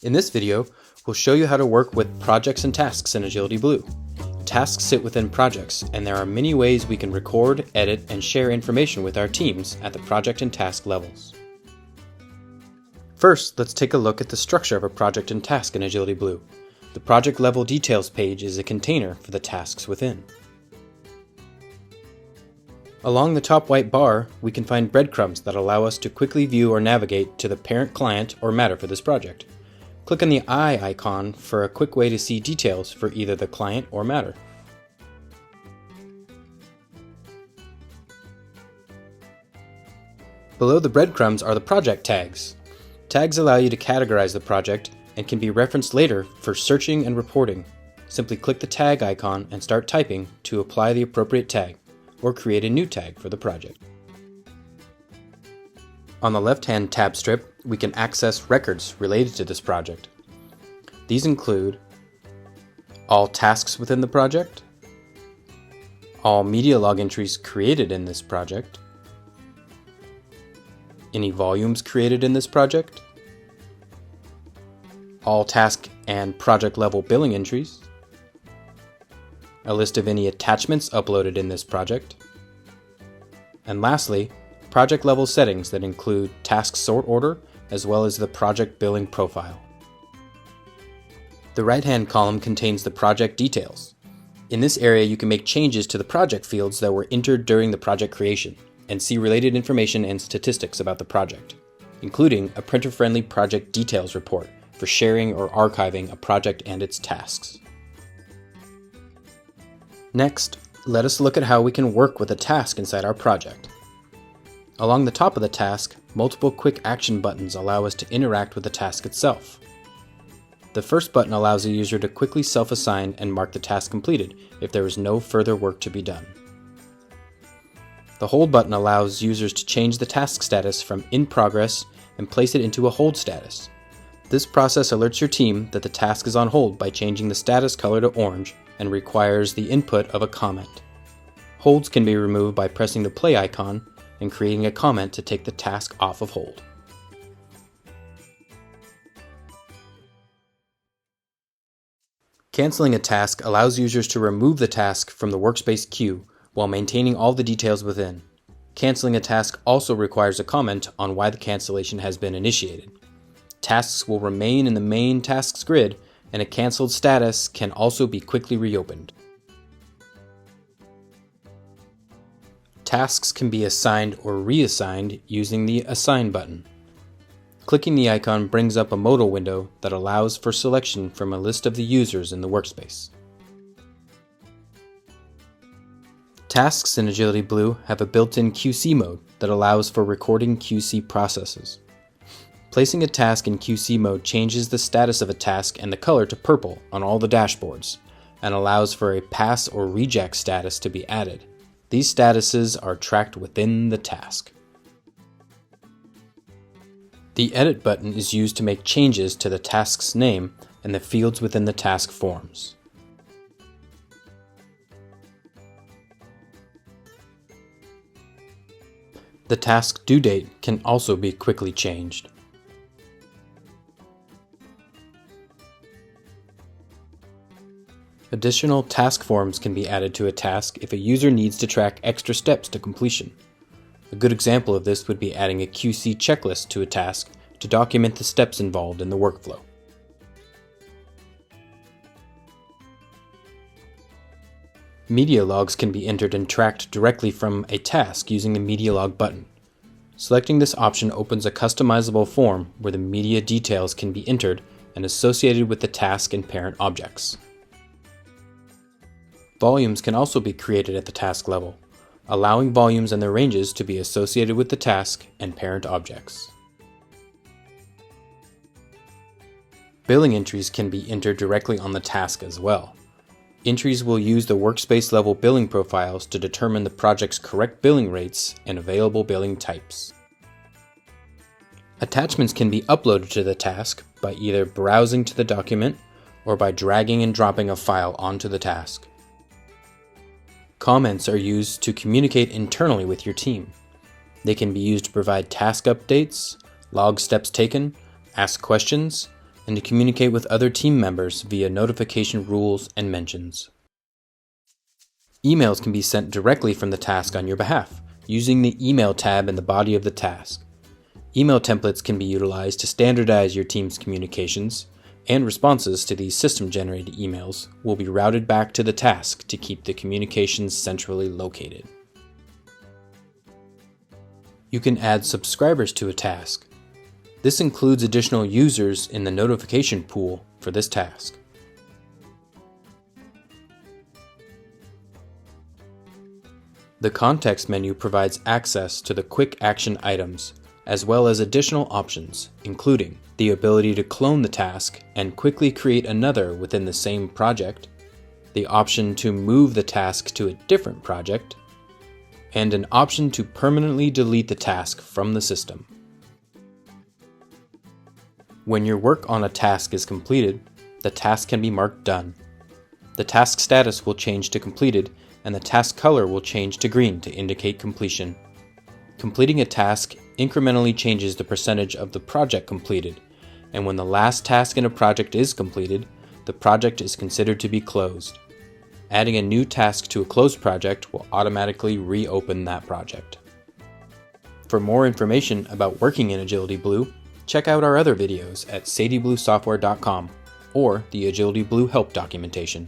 In this video, we'll show you how to work with projects and tasks in Agility Blue. Tasks sit within projects, and there are many ways we can record, edit, and share information with our teams at the project and task levels. First, let's take a look at the structure of a project and task in Agility Blue. The project level details page is a container for the tasks within. Along the top white bar, we can find breadcrumbs that allow us to quickly view or navigate to the parent client or matter for this project. Click on the eye icon for a quick way to see details for either the client or matter. Below the breadcrumbs are the project tags. Tags allow you to categorize the project and can be referenced later for searching and reporting. Simply click the tag icon and start typing to apply the appropriate tag, or create a new tag for the project. On the left-hand tab strip, we can access records related to this project. These include all tasks within the project, all media log entries created in this project, any volumes created in this project, all task and project level billing entries, a list of any attachments uploaded in this project, and lastly, project level settings that include task sort order as well as the project billing profile. The right-hand column contains the project details. In this area, you can make changes to the project fields that were entered during the project creation and see related information and statistics about the project, including a printer-friendly project details report for sharing or archiving a project and its tasks. Next, let us look at how we can work with a task inside our project. Along the top of the task, multiple quick action buttons allow us to interact with the task itself. The first button allows a user to quickly self-assign and mark the task completed if there is no further work to be done. The hold button allows users to change the task status from in progress and place it into a hold status. This process alerts your team that the task is on hold by changing the status color to orange and requires the input of a comment. Holds can be removed by pressing the play icon and creating a comment to take the task off of hold. Canceling a task allows users to remove the task from the workspace queue while maintaining all the details within. Canceling a task also requires a comment on why the cancellation has been initiated. Tasks will remain in the main tasks grid, and a canceled status can also be quickly reopened. Tasks can be assigned or reassigned using the Assign button. Clicking the icon brings up a modal window that allows for selection from a list of the users in the workspace. Tasks in Agility Blue have a built-in QC mode that allows for recording QC processes. Placing a task in QC mode changes the status of a task and the color to purple on all the dashboards, and allows for a pass or reject status to be added. These statuses are tracked within the task. The Edit button is used to make changes to the task's name and the fields within the task forms. The task due date can also be quickly changed. Additional task forms can be added to a task if a user needs to track extra steps to completion. A good example of this would be adding a QC checklist to a task to document the steps involved in the workflow. Media logs can be entered and tracked directly from a task using the Media Log button. Selecting this option opens a customizable form where the media details can be entered and associated with the task and parent objects. Volumes can also be created at the task level, allowing volumes and their ranges to be associated with the task and parent objects. Billing entries can be entered directly on the task as well. Entries will use the workspace level billing profiles to determine the project's correct billing rates and available billing types. Attachments can be uploaded to the task by either browsing to the document or by dragging and dropping a file onto the task. Comments are used to communicate internally with your team. They can be used to provide task updates, log steps taken, ask questions, and to communicate with other team members via notification rules and mentions. Emails can be sent directly from the task on your behalf, using the Email tab in the body of the task. Email templates can be utilized to standardize your team's communications, and responses to these system-generated emails will be routed back to the task to keep the communications centrally located. You can add subscribers to a task. This includes additional users in the notification pool for this task. The context menu provides access to the quick action items, as well as additional options, including the ability to clone the task and quickly create another within the same project, the option to move the task to a different project, and an option to permanently delete the task from the system. When your work on a task is completed, the task can be marked done. The task status will change to completed, and the task color will change to green to indicate completion. Completing a task incrementally changes the percentage of the project completed, and when the last task in a project is completed, the project is considered to be closed. Adding a new task to a closed project will automatically reopen that project. For more information about working in Agility Blue, check out our other videos at sadiebluesoftware.com or the Agility Blue help documentation.